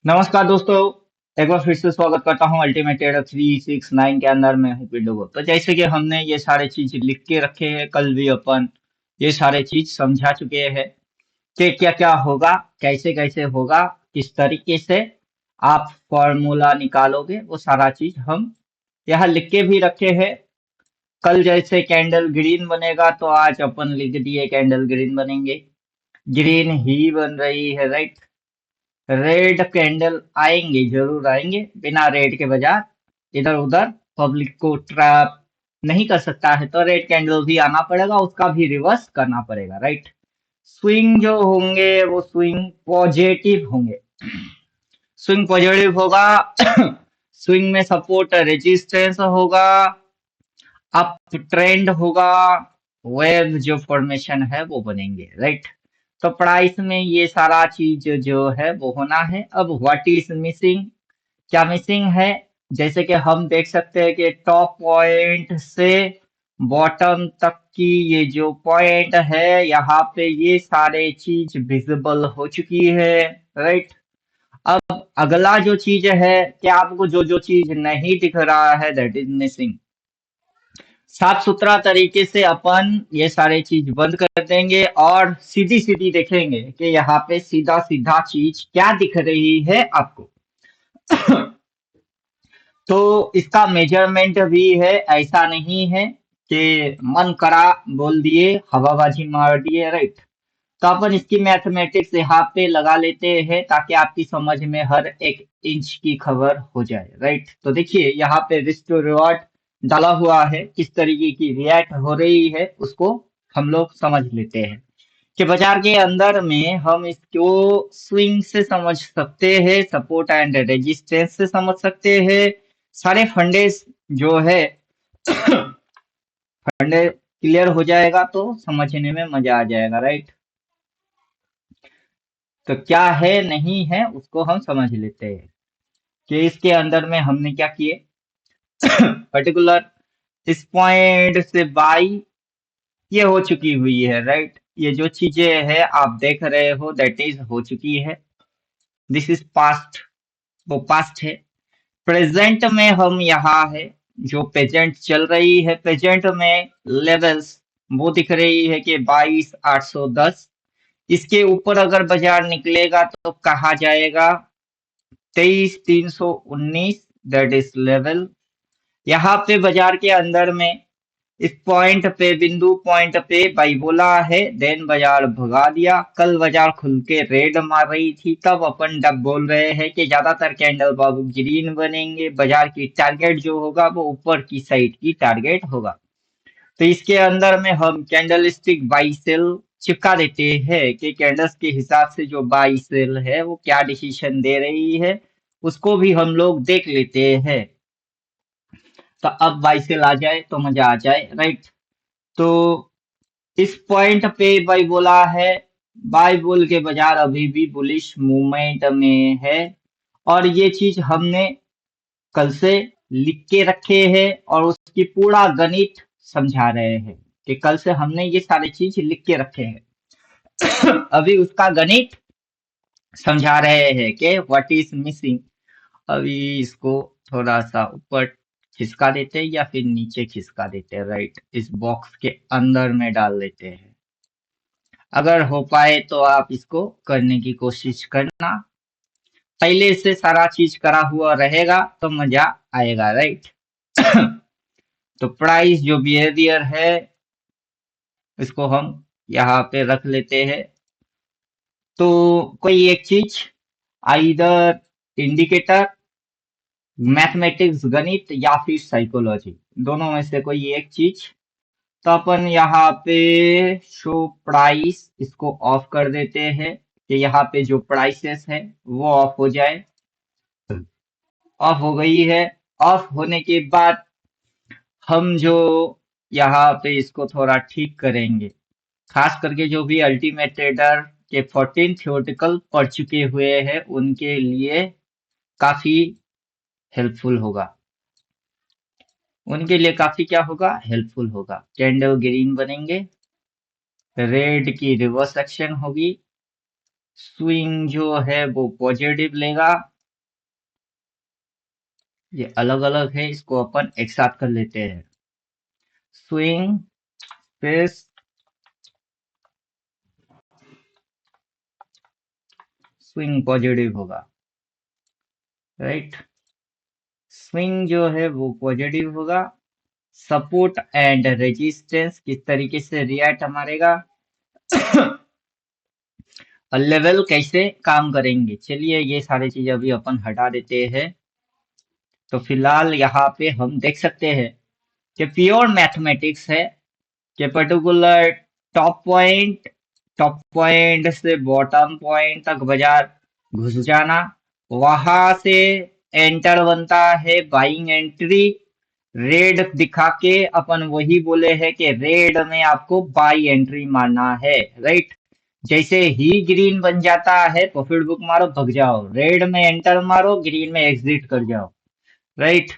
नमस्कार दोस्तों। एक बार फिर से स्वागत करता हूं अल्टीमेट ट्रेडर 369 के अंदर। मैं हूं पिंडो। तो जैसे कि हमने ये सारे चीज लिख के रखे हैं, कल भी अपन ये सारे चीज समझा चुके हैं कि क्या क्या होगा, कैसे कैसे होगा, किस तरीके से आप फॉर्मूला निकालोगे, वो सारा चीज हम यहाँ लिख के भी रखे हैं। कल जैसे कैंडल ग्रीन बनेगा तो आज अपन लिख दिए कैंडल ग्रीन बनेंगे। ग्रीन ही बन रही है, राइट। रेड कैंडल आएंगे, जरूर आएंगे। बिना रेड के बजाय इधर उधर पब्लिक को ट्रैप नहीं कर सकता है, तो रेड कैंडल भी आना पड़ेगा, उसका भी रिवर्स करना पड़ेगा, राइट। स्विंग जो होंगे वो स्विंग पॉजिटिव होंगे। स्विंग पॉजिटिव होगा। स्विंग में सपोर्ट रेजिस्टेंस होगा, अप ट्रेंड होगा, वेव जो फॉर्मेशन है वो बनेंगे, राइट। तो प्राइस में ये सारा चीज जो है वो होना है। अब व्हाट इज मिसिंग, क्या मिसिंग है? जैसे कि हम देख सकते हैं कि टॉप पॉइंट से बॉटम तक की ये जो पॉइंट है, यहाँ पे ये सारे चीज विजिबल हो चुकी है, राइट। अब अगला जो चीज है कि आपको जो जो चीज नहीं दिख रहा है, दैट इज मिसिंग। साफ सुथरा तरीके से अपन ये सारे चीज बंद कर देंगे और सीधी सीधी देखेंगे कि यहाँ पे सीधा सीधा चीज क्या दिख रही है आपको। तो इसका मेजरमेंट भी है, ऐसा नहीं है कि मन करा बोल दिए, हवाबाजी मार दिए, राइट। तो अपन इसकी मैथमेटिक्स यहाँ पे लगा लेते हैं ताकि आपकी समझ में हर एक इंच की खबर हो जाए, राइट। तो देखिए यहाँ पे रिस्क टू रिवॉर्ड डाला हुआ है, किस तरीके की रिएक्ट हो रही है उसको हम लोग समझ लेते हैं। कि बाजार के अंदर में हम इसको स्विंग से समझ सकते हैं, सपोर्ट एंड रेजिस्टेंस से समझ सकते हैं। सारे फंडेस जो है फंडे क्लियर हो जाएगा तो समझने में मजा आ जाएगा, राइट। तो क्या है नहीं है उसको हम समझ लेते हैं कि इसके अंदर में हमने क्या किए। पर्टिकुलर इस पॉइंट से बाई ये हो चुकी हुई है, राइट। ये जो चीजें है आप देख रहे हो दैट इज हो चुकी है। दिस इज पास्ट, वो पास्ट है। प्रेजेंट में हम यहाँ है, जो प्रेजेंट चल रही है, प्रेजेंट में लेवल्स वो दिख रही है कि 22,810। इसके ऊपर अगर बाजार निकलेगा तो कहा जाएगा 23,319, दैट इज लेवल। यहाँ पे बाजार के अंदर में इस पॉइंट पे, बिंदु पॉइंट पे बाई बोला है, देन बाजार भगा दिया। कल बाजार खुल के रेड मार रही थी, तब अपन डब बोल रहे हैं कि ज्यादातर कैंडल बाबू ग्रीन बनेंगे, बाजार की टारगेट जो होगा वो ऊपर की साइड की टारगेट होगा। तो इसके अंदर में हम कैंडल स्टिक बाई सेल चिपका देते हैं कि कैंडल्स के हिसाब से जो बाई सेल है वो क्या डिसीजन दे रही है, उसको भी हम लोग देख लेते हैं। तो अब बाई सेल आ जाए तो मजा आ जाए, राइट। तो इस पॉइंट पे भाई बोला है, बाय बोल के बाजार अभी भी बुलिश मूवमेंट में है। और ये चीज हमने कल से लिख के रखे हैं और उसकी पूरा गणित समझा रहे हैं कि कल से हमने ये सारी चीज लिख के रखे हैं। अभी उसका गणित समझा रहे हैं कि व्हाट इज मिसिंग। अभी इसको थोड़ा सा ऊपर खिसका देते हैं या फिर नीचे खिसका देते हैं, राइट। इस बॉक्स के अंदर में डाल देते हैं। अगर हो पाए तो आप इसको करने की कोशिश करना। पहले से सारा चीज करा हुआ रहेगा तो मजा आएगा, राइट। तो प्राइस जो बिहेवियर है इसको हम यहाँ पे रख लेते हैं। तो कोई एक चीज, आइदर इंडिकेटर, मैथमेटिक्स गणित या फिर साइकोलॉजी, दोनों में से कोई एक चीज। तो अपन यहाँ पे शो प्राइस इसको ऑफ कर देते हैं कि यहाँ पे जो प्राइसेस है वो ऑफ हो जाए। ऑफ हो गई है। ऑफ होने के बाद हम जो यहाँ पे इसको थोड़ा ठीक करेंगे, खास करके जो भी अल्टीमेट ट्रेडर के 14 थ्योरेटिकल पढ़ चुके हुए हैं उनके लिए काफी हेल्पफुल होगा। उनके लिए काफी क्या होगा, हेल्पफुल होगा। कैंडल ग्रीन बनेंगे, रेड की रिवर्स एक्शन होगी, स्विंग जो है वो पॉजिटिव लेगा, ये अलग अलग है, इसको अपन एक साथ कर लेते हैं। स्विंग स्पेस स्विंग पॉजिटिव होगा, राइट। स्विंग जो है वो पॉजिटिव होगा। सपोर्ट एंड रेजिस्टेंस किस तरीके से रिएक्ट मारेगा और लेवल कैसे काम करेंगे, चलिए ये सारी चीज अभी अपन हटा देते हैं। तो फिलहाल यहाँ पे हम देख सकते हैं कि प्योर मैथमेटिक्स है कि पर्टिकुलर टॉप पॉइंट से बॉटम पॉइंट तक बाजार घुस जाना, वहां से एंटर बनता है बाइंग एंट्री। रेड दिखा के अपन वही बोले हैं कि रेड में आपको बाई एंट्री मारना है, राइट। जैसे ही ग्रीन बन जाता है प्रॉफिट बुक मारो भग जाओ, रेड में एंटर मारो ग्रीन में एग्जिट कर जाओ, राइट।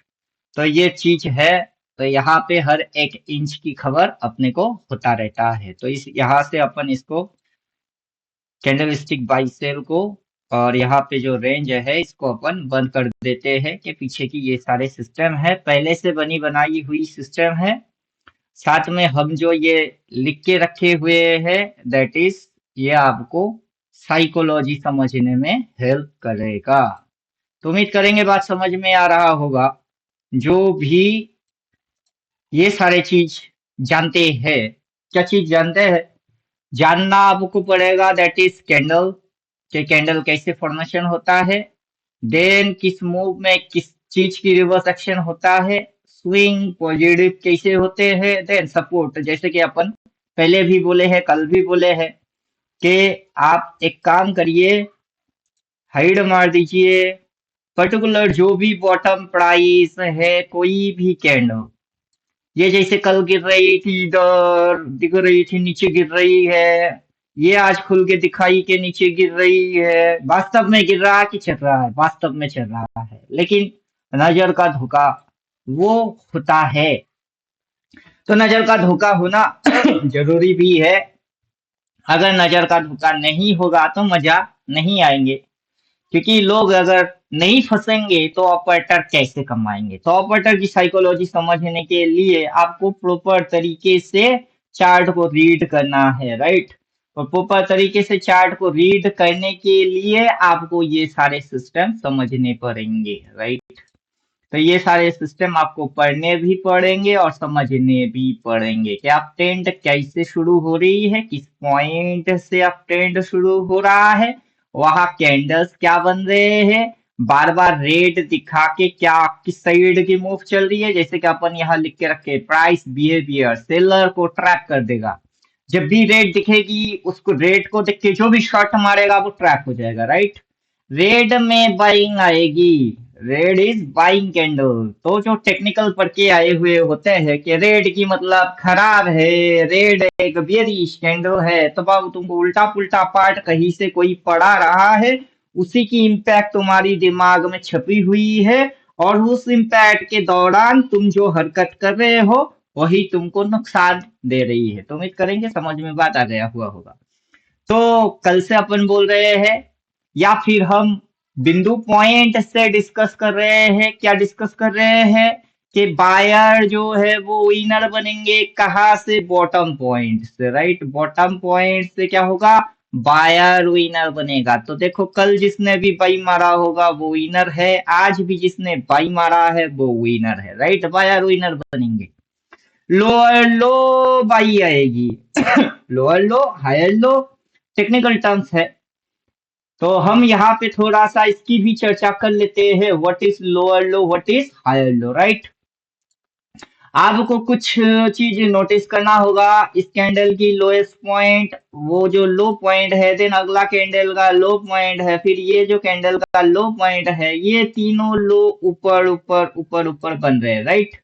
तो ये चीज है। तो यहाँ पे हर एक इंच की खबर अपने को होता रहता है। तो इस यहाँ से अपन इसको कैंडलस्टिक बाई सेल को और यहाँ पे जो रेंज है इसको अपन बंद कर देते हैं कि पीछे की ये सारे सिस्टम है पहले से बनी बनाई हुई सिस्टम है। साथ में हम जो ये लिख के रखे हुए हैं दैट इज ये आपको साइकोलॉजी समझने में हेल्प करेगा। तो उम्मीद करेंगे बात समझ में आ रहा होगा। जो भी ये सारे चीज जानते हैं, क्या चीज जानते हैं, जानना आपको पड़ेगा दैट इज कैंडल, कि कैंडल कैसे फॉर्मेशन होता है, देन किस मूव में किस चीज की रिवर्स एक्शन होता है, स्विंग पॉजिटिव कैसे होते हैं, देन सपोर्ट जैसे कि अपन पहले भी बोले हैं कल भी बोले हैं कि आप एक काम करिए, हाइड मार दीजिए पर्टिकुलर जो भी बॉटम प्राइस है कोई भी कैंडल, ये जैसे कल गिर रही थी इधर दिख रही थी नीचे गिर रही है, ये आज खुल के दिखाई के नीचे गिर रही है, वास्तव में गिर रहा है कि चल रहा है, वास्तव में चल रहा है, लेकिन नजर का धोखा वो होता है। तो नजर का धोखा होना जरूरी भी है। अगर नजर का धोखा नहीं होगा तो मजा नहीं आएंगे, क्योंकि लोग अगर नहीं फंसेंगे तो ऑपरेटर कैसे कमाएंगे। तो ऑपरेटर की साइकोलॉजी समझने के लिए आपको प्रॉपर तरीके से चार्ट को रीड करना है, राइट। और प्रॉपर तरीके से चार्ट को रीड करने के लिए आपको ये सारे सिस्टम समझने पड़ेंगे, राइट। तो ये सारे सिस्टम आपको पढ़ने भी पड़ेंगे और समझने भी पड़ेंगे कि आप ट्रेंड कैसे शुरू हो रही है, किस पॉइंट से आप ट्रेंड शुरू हो रहा है, वहां कैंडल्स क्या बन रहे हैं, बार बार रेड दिखा के क्या किस साइड की मूव चल रही है, जैसे कि अपन यहाँ लिख के रखे प्राइस बिहेवियर सेलर को ट्रैक कर देगा। जब भी रेड दिखेगी उसको रेड को देख के जो भी शॉट मारेगा वो ट्रैक हो जाएगा, राइट। रेड में बाइंग आएगी, रेड इज बाइंग कैंडल। तो जो टेक्निकल पढ़ के आए हुए होते हैं कि रेड की मतलब खराब है, रेड एक बेरिश कैंडल है, तो बाबू तुमको उल्टा पुल्टा पार्ट कहीं से कोई पढ़ा रहा है, उसी की इम्पैक्ट तुम्हारी दिमाग में छपी हुई है, और उस इम्पैक्ट के दौरान तुम जो हरकत कर रहे हो वही तुमको नुकसान दे रही है। तो उम्मीद करेंगे समझ में बात आ गया हुआ होगा। तो कल से अपन बोल रहे हैं या फिर हम बिंदु पॉइंट से डिस्कस कर रहे हैं, क्या डिस्कस कर रहे हैं कि बायर जो है वो विनर बनेंगे कहाँ से, बॉटम पॉइंट से, राइट। बॉटम पॉइंट से क्या होगा, बायर विनर बनेगा। तो देखो कल जिसने भी बाई मारा होगा वो विनर है, आज भी जिसने बाई मारा है वो विनर है, राइट। बायर विनर बनेंगे। लोअर लो बाई आएगी lower low higher low technical terms है। तो हम यहाँ पे थोड़ा सा इसकी भी चर्चा कर लेते हैं, what is lower low what is higher low, right. आपको कुछ चीज नोटिस करना होगा, इस कैंडल की लोएस्ट पॉइंट वो जो लो पॉइंट है, देन अगला कैंडल का लो पॉइंट है, फिर ये जो कैंडल का लो पॉइंट है, ये तीनों लो ऊपर ऊपर ऊपर ऊपर बन रहे हैं, राइट।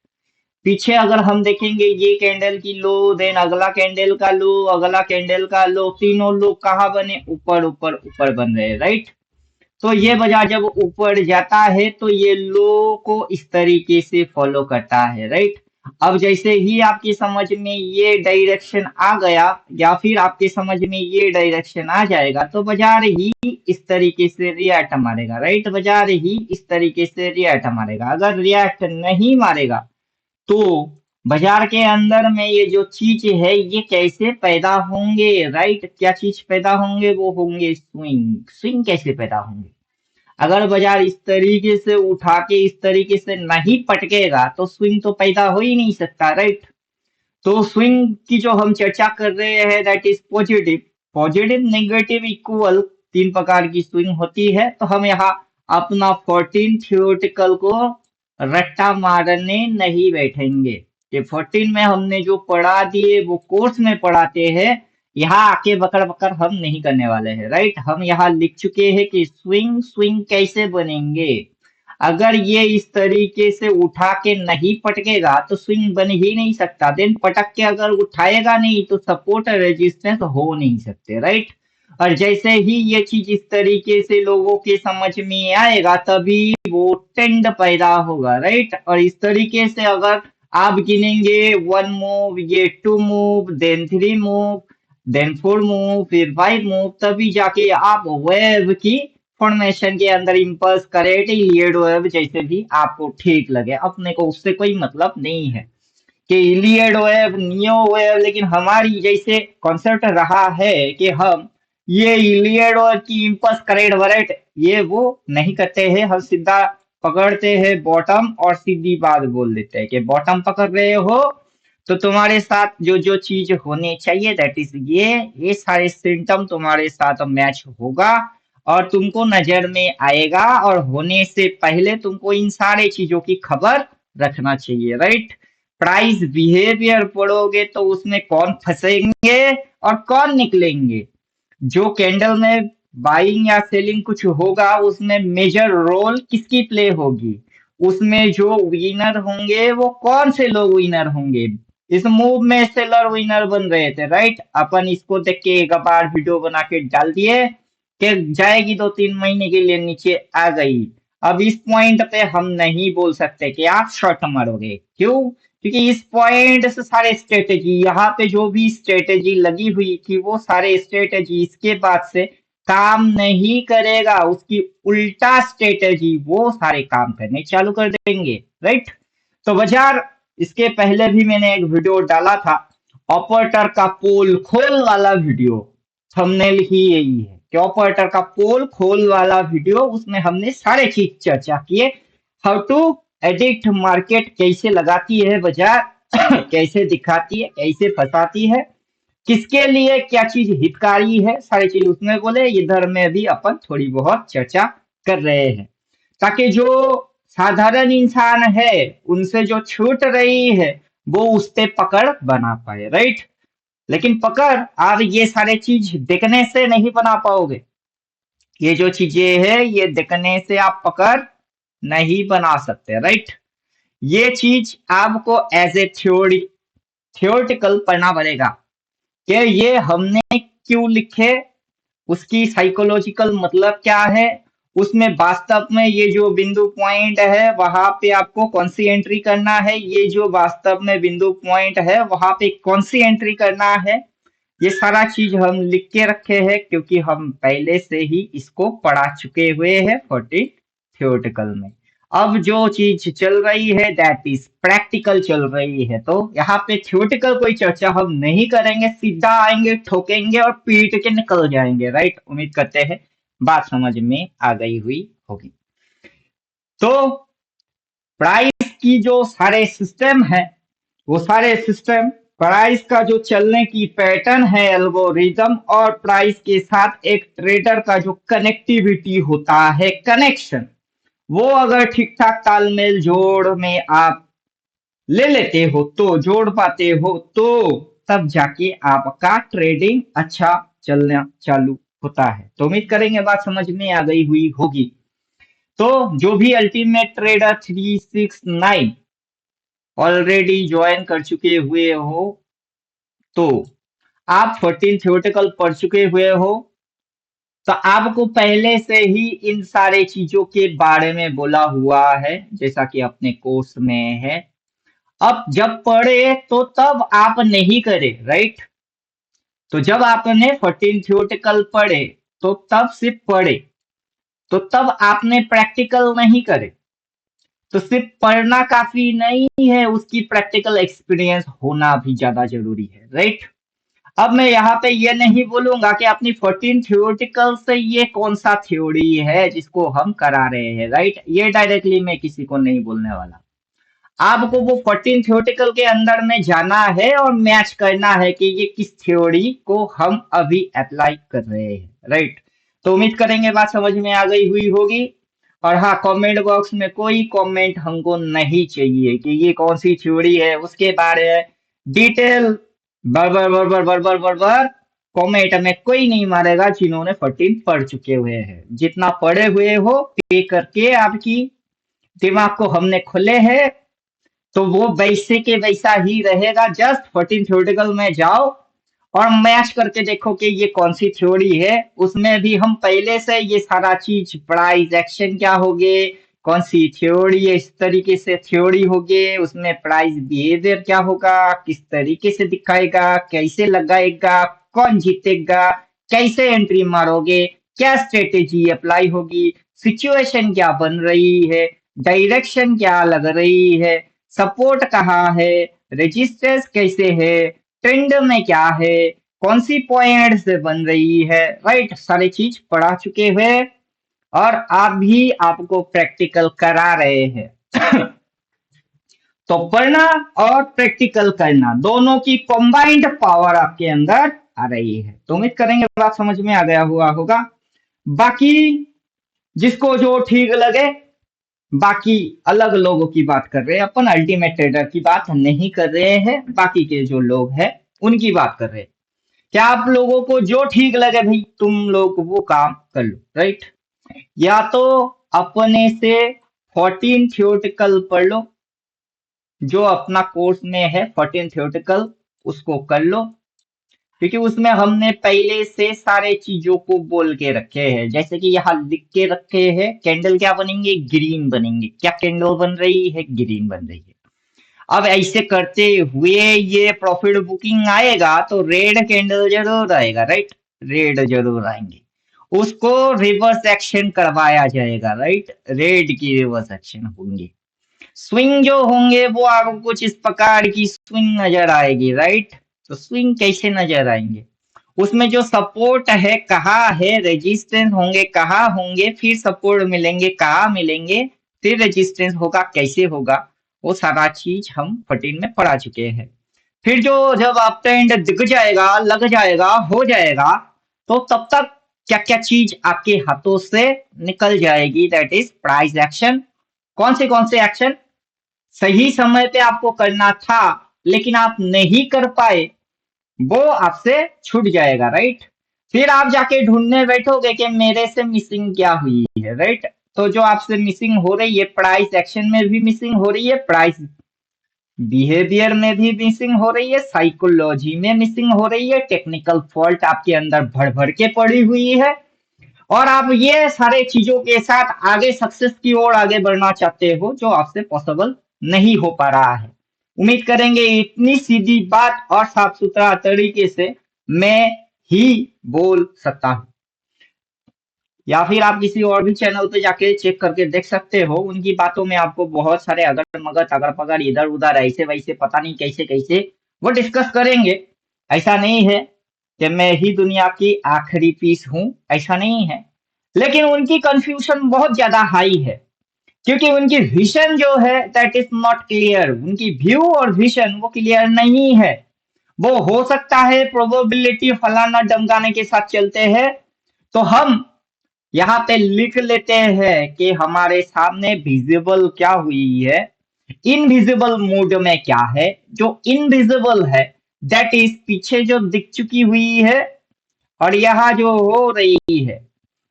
पीछे अगर हम देखेंगे ये कैंडल की लो, देन अगला कैंडल का लो, अगला कैंडल का लो, तीनों लो कहाँ बने, ऊपर ऊपर ऊपर बन रहे हैं, राइट। तो ये बाजार जब ऊपर जाता है तो ये लो को इस तरीके से फॉलो करता है, राइट। अब जैसे ही आपकी समझ में ये डायरेक्शन आ गया या फिर आपके समझ में ये डायरेक्शन आ जाएगा तो बाजार ही इस तरीके से रिएक्ट मारेगा, राइट। बाजार ही इस तरीके से रिएक्ट मारेगा। अगर रिएक्ट नहीं मारेगा तो बाजार के अंदर में ये जो चीज है ये कैसे पैदा होंगे, राइट। क्या चीज पैदा होंगे, वो होंगे स्विंग। स्विंग कैसे पैदा होंगे? अगर बाजार इस तरीके से उठा के इस तरीके से नहीं पटकेगा तो स्विंग तो पैदा हो ही नहीं सकता, राइट। तो स्विंग की जो हम चर्चा कर रहे हैं that is positive. Positive negative equal तीन प्रकार की स्विंग होती है। तो हम यहाँ अपना 14 थियोरेटिकल को रट्टा मारने नहीं बैठेंगे। ये 14 में हमने जो पढ़ा दिए वो कोर्स में पढ़ाते हैं, यहाँ आके बकर बकर हम नहीं करने वाले हैं, राइट। हम यहाँ लिख चुके हैं कि स्विंग स्विंग कैसे बनेंगे। अगर ये इस तरीके से उठा के नहीं पटकेगा तो स्विंग बन ही नहीं सकता। देन पटक के अगर उठाएगा नहीं तो सपोर्ट और रेजिस्टेंस हो नहीं सकते, राइट। और जैसे ही ये चीज इस तरीके से लोगों के समझ में आएगा तभी वो ट्रेंड पैदा होगा, राइट। और इस तरीके से अगर आप गिनेंगे 1 मूव, ये 2 move, then 3 move, then 4 move, फिर 5 मूव, तभी जाके आप वेव की फॉर्मेशन के अंदर इम्पल्स करे इलियड वेव जैसे भी आपको ठीक लगे। अपने को उससे कोई मतलब नहीं है कि इलियड वेव नियो वेव, लेकिन हमारी जैसे कॉन्सेप्ट रहा है कि हम ये इलियड वेव की इम्पल्स करेक्ट वरेट ये वो नहीं करते हैं। हम सीधा पकड़ते हैं बॉटम और सीधी बात बोल देते हैं कि बॉटम पकड़ रहे हो तो तुम्हारे साथ जो जो चीज होनी चाहिए दैट इज ये सारे सिम्टम तुम्हारे साथ मैच होगा और तुमको नजर में आएगा और होने से पहले तुमको इन सारे चीजों की खबर रखना चाहिए, राइट। प्राइस बिहेवियर पढ़ोगे तो उसमें कौन फंसेंगे और कौन निकलेंगे। जो कैंडल में बाइंग या सेलिंग कुछ होगा उसमें मेजर रोल किसकी प्ले होगी, उसमें जो विनर होंगे वो कौन से लोग विनर होंगे। इस मूव में सेलर विनर बन रहे थे, राइट। अपन इसको देख के एक बार वीडियो बना के डाल दिए कि जाएगी 2-3 महीने के लिए नीचे आ गई। अब इस पॉइंट पे हम नहीं बोल सकते कि आप शॉर्ट मारोगे, क्यों? क्योंकि इस पॉइंट से सारे स्ट्रेटेजी यहाँ पे जो भी स्ट्रेटेजी लगी हुई थी वो सारे स्ट्रेटेजी इसके बाद से काम नहीं करेगा, उसकी उल्टा स्ट्रेटेजी वो सारे काम करने चालू कर देंगे, राइट। तो बाजार इसके पहले भी मैंने एक वीडियो डाला था ऑपरेटर का पोल खोल वाला वीडियो। थंबनेल ही यही है कि ऑपरेटर का पोल खोल वाला वीडियो, उसमें हमने सारे चीज चर्चा किए। हाउ टू एडिक्ट मार्केट कैसे लगाती है बाजार कैसे दिखाती है, कैसे फंसाती है, किसके लिए क्या चीज हितकारी है, सारी चीज उसमें बोले। इधर में भी अपन थोड़ी बहुत चर्चा कर रहे हैं ताकि जो साधारण इंसान है उनसे जो छूट रही है वो उस पे पकड़ बना पाए, राइट। लेकिन पकड़ आप ये सारे चीज देखने से नहीं बना पाओगे। ये जो चीजें है ये देखने से आप पकड़ नहीं बना सकते, राइट। ये चीज आपको एज ए थ्योरी थियोरटिकल पढ़ना पड़ेगा कि ये हमने क्यों लिखे, उसकी साइकोलॉजिकल मतलब क्या है, उसमें वास्तव में ये जो बिंदु पॉइंट है वहां पे आपको कौन सी एंट्री करना है, ये जो वास्तव में बिंदु पॉइंट है वहां पे कौन सी एंट्री करना है। ये सारा चीज हम लिख के रखे हैं क्योंकि हम पहले से ही इसको पढ़ा चुके हुए हैं 14 थियोरेटिकल में। अब जो चीज चल रही है दैट इज प्रैक्टिकल चल रही है। तो यहाँ पे थियोरेटिकल कोई चर्चा हम नहीं करेंगे, सीधा आएंगे ठोकेंगे और पीट के निकल जाएंगे, राइट। उम्मीद करते हैं बात समझ में आ गई हुई होगी। तो प्राइस की जो सारे सिस्टम है वो सारे सिस्टम प्राइस का जो चलने की पैटर्न है एल्गोरिदम और प्राइस के साथ एक ट्रेडर का जो कनेक्टिविटी होता है कनेक्शन, वो अगर ठीक ठाक तालमेल जोड़ में आप ले लेते हो तो जोड़ पाते हो तो तब जाके आपका ट्रेडिंग अच्छा चलना चालू होता है। तो उम्मीद करेंगे बात समझ में आ गई हुई होगी। तो जो भी अल्टीमेट ट्रेडर 369 ऑलरेडी ज्वाइन कर चुके हुए हो तो आप 14 थियोरेटिकल पढ़ चुके हुए हो तो आपको पहले से ही इन सारे चीजों के बारे में बोला हुआ है जैसा कि अपने कोर्स में है। अब जब पढ़े तो तब आप नहीं करे, राइट। तो जब आपने 14 थ्योरेटिकल पढ़े तो तब सिर्फ पढ़े, तो तब आपने प्रैक्टिकल नहीं करे। तो सिर्फ पढ़ना काफी नहीं है, उसकी प्रैक्टिकल एक्सपीरियंस होना भी ज्यादा जरूरी है, राइट। अब मैं यहाँ पे ये नहीं बोलूंगा कि अपनी 14 थ्योरेटिकल से ये कौन सा थ्योरी है जिसको हम करा रहे हैं, राइट। ये डायरेक्टली मैं किसी को नहीं बोलने वाला। आपको वो 14 थ्योरेटिकल के अंदर में जाना है और मैच करना है कि ये किस थ्योरी को हम अभी अप्लाई कर रहे हैं, राइट। तो उम्मीद करेंगे बात समझ में आ गई हुई होगी। और हाँ, कमेंट बॉक्स में कोई कमेंट हमको नहीं चाहिए कि ये कौन सी थ्योरी है उसके बारे में डिटेल बरबर बरबर बरबर बरबर कमेंट में कोई नहीं मारेगा जिन्होंने 14 पढ़ चुके हुए हैं। जितना पढ़े हुए हो पे करके आपकी दिमाग को हमने खोले है, तो वो वैसे के वैसा ही रहेगा। जस्ट 14 थ्योरेटिकल में जाओ और मैच करके देखो कि ये कौन सी थ्योरी है। उसमें भी हम पहले से ये सारा चीज प्राइस एक्शन क्या होगे, कौन सी थ्योरी है, इस तरीके से थ्योरी होगे, उसमें प्राइस बिहेवियर क्या होगा, किस तरीके से दिखाएगा, कैसे लगाएगा, कौन जीतेगा, कैसे एंट्री मारोगे, क्या स्ट्रेटेजी अप्लाई होगी, सिचुएशन क्या बन रही है, डायरेक्शन क्या लग रही है, सपोर्ट कहाँ है, रेजिस्टेंस कैसे है, ट्रेंड में क्या है, कौन सी पॉइंट से बन रही है, राइट। सारी चीज पढ़ा चुके हुए और आप भी आपको प्रैक्टिकल करा रहे हैं। तो पढ़ना और प्रैक्टिकल करना दोनों की कंबाइंड पावर आपके अंदर आ रही है। तो उम्मीद करेंगे बात समझ में आ गया हुआ होगा। बाकी जिसको जो ठीक लगे, बाकी अलग लोगों की बात कर रहे हैं अपन, अल्टीमेट ट्रेडर की बात नहीं कर रहे हैं, बाकी के जो लोग हैं उनकी बात कर रहे हैं। क्या आप लोगों को जो ठीक लगे भाई तुम लोग वो काम कर लो, राइट। या तो अपने से 14 थ्योरेटिकल पढ़ लो, जो अपना कोर्स में है 14 थ्योरेटिकल उसको कर लो, क्योंकि उसमें हमने पहले से सारे चीजों को बोल के रखे हैं। जैसे कि यहाँ लिख के रखे हैं कैंडल क्या बनेंगे, ग्रीन बनेंगे। क्या कैंडल बन रही है, ग्रीन बन रही है। अब ऐसे करते हुए ये प्रॉफिट बुकिंग आएगा तो रेड कैंडल जरूर आएगा, राइट। रेड जरूर आएंगे, उसको रिवर्स एक्शन करवाया जाएगा, राइट। रेड की रिवर्स एक्शन होंगे। स्विंग जो होंगे वो आपको कुछ इस प्रकार की स्विंग नजर आएगी, राइट। तो स्विंग कैसे नजर आएंगे, उसमें जो सपोर्ट है कहाँ है, रेजिस्टेंस होंगे कहाँ होंगे, फिर सपोर्ट मिलेंगे कहाँ मिलेंगे, फिर रेजिस्टेंस होगा कैसे होगा, वो सारा चीज हम 14 में पढ़ा चुके हैं। फिर जो जब अप ट्रेंड दिख जाएगा, लग जाएगा, हो जाएगा, तो तब तक क्या क्या चीज आपके हाथों से निकल जाएगी, दैट इज प्राइस एक्शन। कौन से एक्शन सही समय पे आपको करना था लेकिन आप नहीं कर पाए, वो आपसे छूट जाएगा, राइट। फिर आप जाके ढूंढने बैठोगे कि मेरे से मिसिंग क्या हुई है, राइट। तो जो आपसे मिसिंग हो रही है, प्राइस एक्शन में भी मिसिंग हो रही है, प्राइस बिहेवियर में भी मिसिंग हो रही है, साइकोलॉजी में मिसिंग हो रही है, टेक्निकल फॉल्ट आपके अंदर भर भर के पड़ी हुई है। और आप ये सारे चीजों के साथ आगे सक्सेस की ओर आगे बढ़ना चाहते हो, जो आपसे पॉसिबल नहीं हो पा रहा है। उम्मीद करेंगे इतनी सीधी बात और साफ सुथरा तरीके से मैं ही बोल सकता हूँ। या फिर आप किसी और भी चैनल पे जाके चेक करके देख सकते हो, उनकी बातों में आपको बहुत सारे अगर मगर तगर पगर इधर उधर ऐसे वैसे पता नहीं कैसे कैसे वो डिस्कस करेंगे। ऐसा नहीं है कि मैं ही दुनिया की आखिरी पीस हूं, ऐसा नहीं है। लेकिन उनकी कंफ्यूजन बहुत ज्यादा हाई है, क्योंकि उनकी विजन जो है दैट इज नॉट क्लियर। उनकी व्यू और विजन वो क्लियर नहीं है। वो हो सकता है प्रोबेबिलिटी फलाना डमकाने के साथ चलते हैं, तो हम यहाँ पे लिख लेते हैं कि हमारे सामने विजिबल क्या हुई है, इनविजिबल मोड में क्या है। जो इनविजिबल है दैट इज पीछे जो दिख चुकी हुई है, और यहाँ जो हो रही है,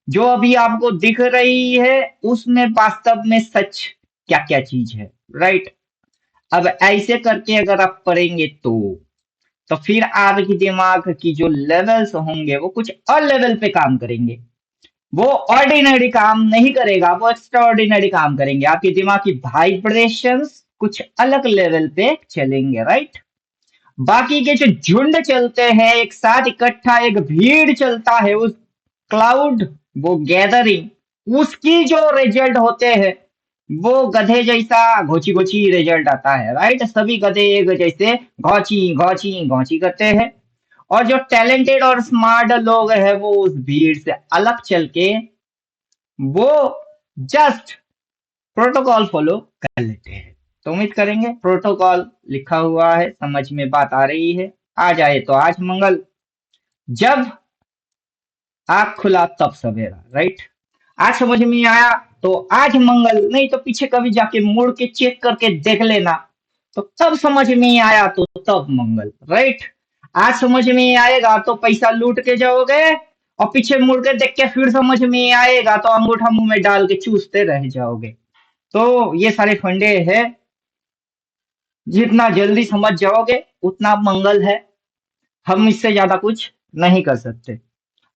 जो अभी आपको दिख रही है, उसमें वास्तव में सच क्या क्या चीज है, राइट। अब ऐसे करके अगर आप पढ़ेंगे तो फिर आपके दिमाग की जो लेवल्स होंगे वो कुछ और लेवल पे काम करेंगे। वो ऑर्डिनरी काम नहीं करेगा, वो एक्स्ट्रा ऑर्डिनरी काम करेंगे। आपके दिमाग की वाइब्रेशंस कुछ अलग लेवल पे चलेंगे, राइट। बाकी के जो झुंड चलते हैं एक साथ इकट्ठा, एक भीड़ चलता है, उस क्लाउड, वो गैदरिंग, उसकी जो रिजल्ट होते हैं वो गधे जैसा घोची घोची रिजल्ट आता है, राइट। सभी गधे एक जैसे घोची घोची घोची करते हैं, और जो टैलेंटेड और स्मार्ट लोग हैं वो उस भीड़ से अलग चल के वो जस्ट प्रोटोकॉल फॉलो कर लेते हैं। तो उम्मीद करेंगे प्रोटोकॉल लिखा हुआ है, समझ में बात आ रही है। आ जाए तो आज मंगल, जब आँख खुला तब सवेरा, राइट। आज समझ में आया तो आज मंगल, नहीं तो पीछे कभी जाके मुड़ के चेक करके देख लेना, तो तब समझ में आया तो तब मंगल, राइट। आज समझ में आएगा तो पैसा लूट के जाओगे, और पीछे मुड़ के देख के फिर समझ में आएगा तो अंगूठा मुंह में डाल के चूसते रह जाओगे। तो ये सारे फंडे हैं, जितना जल्दी समझ जाओगे उतना मंगल है। हम इससे ज्यादा कुछ नहीं कर सकते,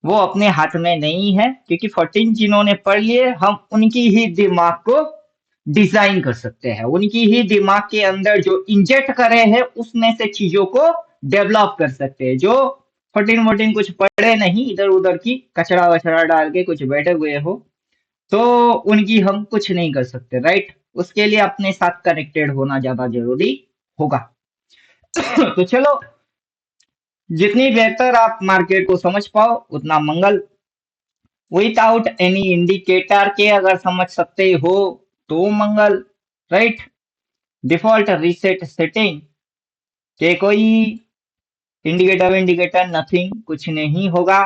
वो अपने हाथ में नहीं है, क्योंकि 14 जिन्होंने पढ़ लिए हम उनकी ही दिमाग को डिजाइन कर सकते हैं, उनकी ही दिमाग के अंदर जो इंजेक्ट करे हैं उसमें से चीजों को डेवलप कर सकते हैं। जो 14 14 कुछ पढ़े नहीं, इधर उधर की कचरा वचड़ा डाल के कुछ बैठे हुए हो, तो उनकी हम कुछ नहीं कर सकते, राइट। उसके लिए अपने साथ कनेक्टेड होना ज्यादा जरूरी होगा। तो चलो, जितनी बेहतर आप मार्केट को समझ पाओ उतना मंगल। विदाउट एनी इंडिकेटर के अगर समझ सकते हो तो मंगल, राइट। डिफॉल्ट रीसेट सेटिंग के कोई इंडिकेटर इंडिकेटर नथिंग, कुछ नहीं होगा,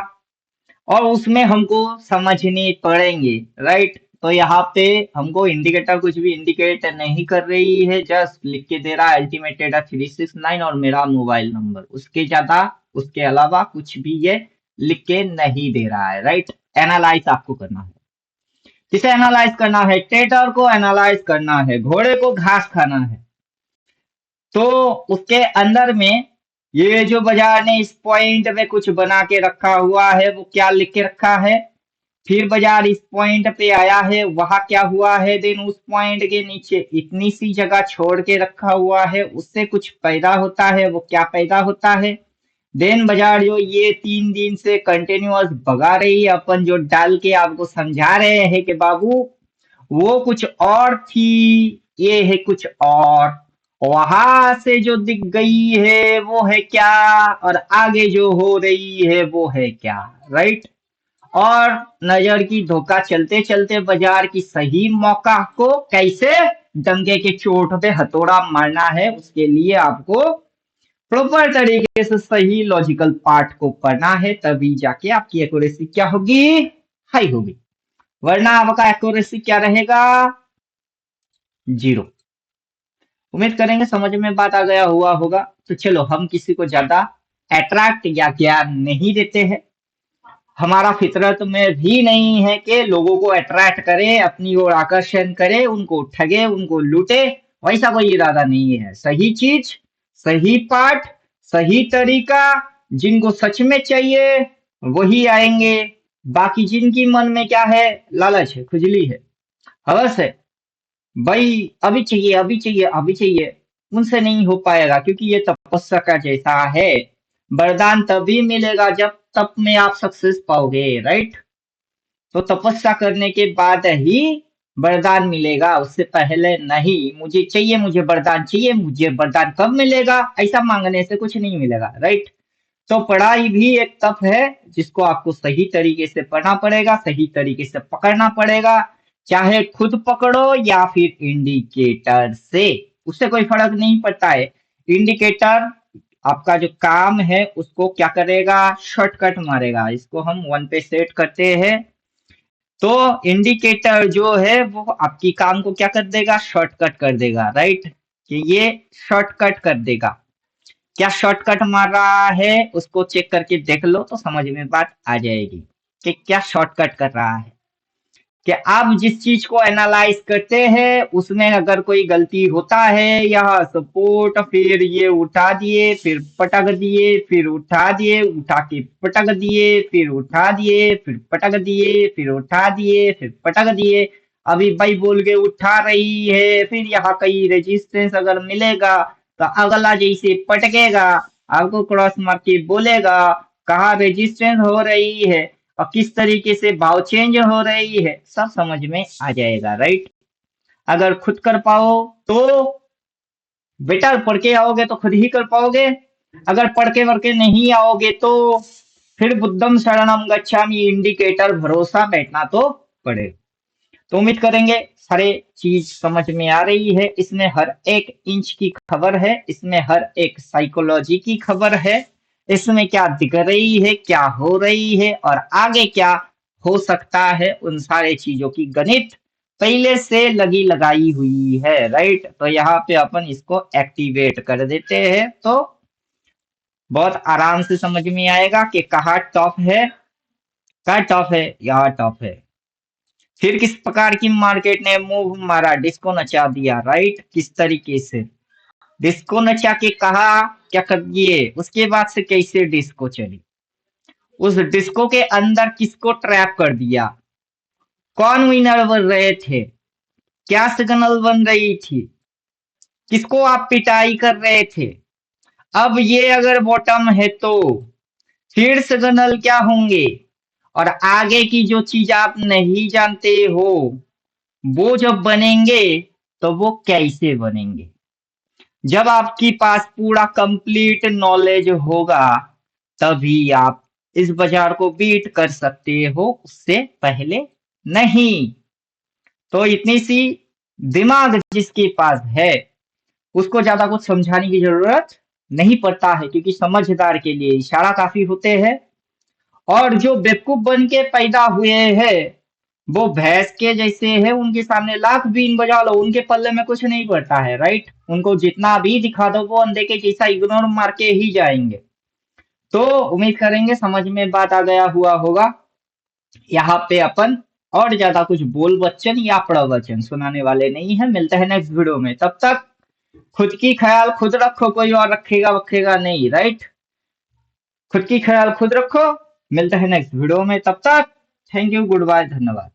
और उसमें हमको समझने पड़ेंगे, राइट। तो यहाँ पे हमको इंडिकेटर कुछ भी इंडिकेट नहीं कर रही है, जस्ट लिख के दे रहा है अल्टीमेट डेटा 369 और मेरा मोबाइल नंबर, उसके ज्यादा उसके अलावा कुछ भी ये लिख के नहीं दे रहा है, राइट। एनालाइज आपको करना है, किसे एनालाइज करना है, टेटर को एनालाइज करना है, घोड़े को घास खाना है। तो उसके अंदर में ये जो बाजार ने इस पॉइंट में कुछ बना के रखा हुआ है वो क्या लिख के रखा है, फिर बाजार इस पॉइंट पे आया है वहां क्या हुआ है, देन उस पॉइंट के नीचे इतनी सी जगह छोड़ के रखा हुआ है, उससे कुछ पैदा होता है, वो क्या पैदा होता है। देन बाजार जो ये 3 दिन से कंटिन्यूअस भगा रही है, अपन जो डाल के आपको समझा रहे हैं कि बाबू वो कुछ और थी, ये है कुछ और, वहां से जो दिख गई है वो है क्या, और आगे जो हो रही है वो है क्या, राइट। और नजर की धोखा चलते चलते बाजार की सही मौका को कैसे डंके के चोट पे हथौड़ा मारना है, उसके लिए आपको प्रॉपर तरीके से सही लॉजिकल पार्ट को पढ़ना है, तभी जाके आपकी एक्यूरेसी क्या होगी, हाई होगी। वरना आपका एक्यूरेसी क्या रहेगा, जीरो। उम्मीद करेंगे समझ में बात आ गया हुआ होगा। तो चलो, हम किसी को ज्यादा अट्रैक्ट या ज्ञान नहीं देते हैं, हमारा फितरत में भी नहीं है कि लोगों को अट्रैक्ट करे, अपनी ओर आकर्षण करे, उनको ठगे, उनको लूटे, वैसा कोई इरादा नहीं है। सही चीज, सही पाठ, सही तरीका, जिनको सच में चाहिए वही आएंगे। बाकी जिनकी मन में क्या है, लालच है, खुजली है, हवस है, भाई अभी चाहिए अभी चाहिए अभी चाहिए, उनसे नहीं हो पाएगा, क्योंकि ये तपस्या का जैसा है। वरदान तभी मिलेगा जब तप में आप सक्सेस पाओगे, राइट। तो तपस्या करने के बाद ही वरदान मिलेगा, उससे पहले नहीं। मुझे चाहिए, मुझे वरदान चाहिए, मुझे वरदान कब मिलेगा, ऐसा मांगने से कुछ नहीं मिलेगा, राइट। तो पढ़ाई भी एक तप है, जिसको आपको सही तरीके से पढ़ना पड़ेगा, सही तरीके से पकड़ना पड़ेगा, चाहे खुद पकड़ो या फिर इंडिकेटर से, उससे कोई फर्क नहीं पड़ता है। इंडिकेटर आपका जो काम है उसको क्या करेगा, शॉर्टकट मारेगा। इसको हम 1 पे सेट करते हैं, तो इंडिकेटर जो है वो आपकी काम को क्या कर देगा, शॉर्टकट कर देगा, राइट। कि ये शॉर्टकट कर देगा, क्या शॉर्टकट मार रहा है उसको चेक करके देख लो तो समझ में बात आ जाएगी कि क्या शॉर्टकट कर रहा है। कि आप जिस चीज को एनालाइज करते हैं उसमें अगर कोई गलती होता है, या सपोर्ट, फिर ये उठा दिए फिर पटक दिए, फिर उठा दिए, उठा के पटक दिए, फिर उठा दिए, फिर पटक दिए, फिर उठा दिए, फिर पटक दिए, अभी बाई बोल के उठा रही है, फिर यहाँ कहीं रेजिस्टेंस अगर मिलेगा तो अगला जैसे पटकेगा, आपको क्रॉस मार के बोलेगा कहाँ रेजिस्टेंस हो रही है और किस तरीके से भाव चेंज हो रही है, सब समझ में आ जाएगा, राइट। अगर खुद कर पाओ तो बेटा पढ़ के आओगे तो खुद ही कर पाओगे, अगर पढ़ के वर्के नहीं आओगे तो फिर बुद्धम शरणम गच्छामि इंडिकेटर भरोसा बैठना तो पड़ेगा। तो उम्मीद करेंगे सारे चीज समझ में आ रही है। इसमें हर एक इंच की खबर है, इसमें हर एक साइकोलॉजी की खबर है, इसमें क्या दिख रही है, क्या हो रही है और आगे क्या हो सकता है, उन सारे चीजों की गणित पहले से लगी लगाई हुई है, राइट। तो यहाँ पे अपन इसको एक्टिवेट कर देते हैं तो बहुत आराम से समझ में आएगा कि कहाँ टॉप है, कहाँ टॉप है, यहाँ टॉप है। फिर किस प्रकार की मार्केट ने मूव मारा, डिस्को नचा दिया, राइट। किस तरीके से डिस्को नचा के कहा क्या कर दिए, उसके बाद से कैसे डिस्को चली, उस डिस्को के अंदर किसको ट्रैप कर दिया, कौन विनर बन रहे थे, क्या सिग्नल बन रही थी, किसको आप पिटाई कर रहे थे। अब ये अगर बॉटम है तो फिर सिग्नल क्या होंगे, और आगे की जो चीज आप नहीं जानते हो वो जब बनेंगे तो वो कैसे बनेंगे। जब आपके पास पूरा कंप्लीट नॉलेज होगा तभी आप इस बाजार को बीट कर सकते हो, उससे पहले नहीं। तो इतनी सी दिमाग जिसके पास है उसको ज्यादा कुछ समझाने की जरूरत नहीं पड़ता है, क्योंकि समझदार के लिए इशारा काफी होते हैं। और जो बेवकूफ बन के पैदा हुए हैं वो भैंस के जैसे है, उनके सामने लाख बीन बजा लो उनके पल्ले में कुछ नहीं पड़ता है, राइट। उनको जितना भी दिखा दो वो अंधे के जैसा इग्नोर मार के ही जाएंगे। तो उम्मीद करेंगे समझ में बात आ गया हुआ होगा। यहाँ पे अपन और ज्यादा कुछ बोल वचन या प्रवचन सुनाने वाले नहीं है। मिलते हैं नेक्स्ट वीडियो में, तब तक खुद की ख्याल खुद रखो, कोई और रखेगा वखेगा नहीं, राइट। खुद की ख्याल खुद रखो, मिलते हैं नेक्स्ट वीडियो में, तब तक थैंक यू, गुड बाय, धन्यवाद।